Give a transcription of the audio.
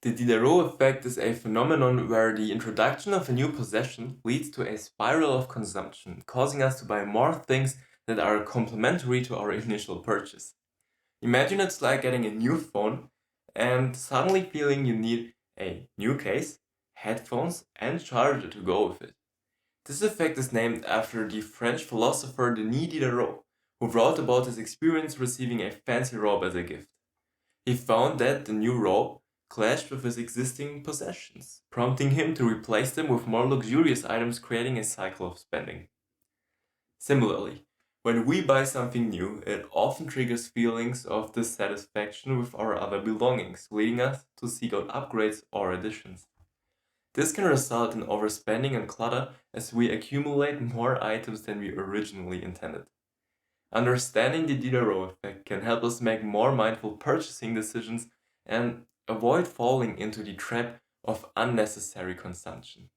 The Diderot effect is a phenomenon where the introduction of a new possession leads to a spiral of consumption, causing us to buy more things that are complementary to our initial purchase. Imagine it's like getting a new phone and suddenly feeling you need a new case, headphones, and charger to go with it. This effect is named after the French philosopher Denis Diderot, who wrote about his experience receiving a fancy robe as a gift. He found that the new robe clashed with his existing possessions, prompting him to replace them with more luxurious items, creating a cycle of spending. Similarly, when we buy something new, it often triggers feelings of dissatisfaction with our other belongings, leading us to seek out upgrades or additions. This can result in overspending and clutter as we accumulate more items than we originally intended. Understanding the Diderot effect can help us make more mindful purchasing decisions and avoid falling into the trap of unnecessary consumption.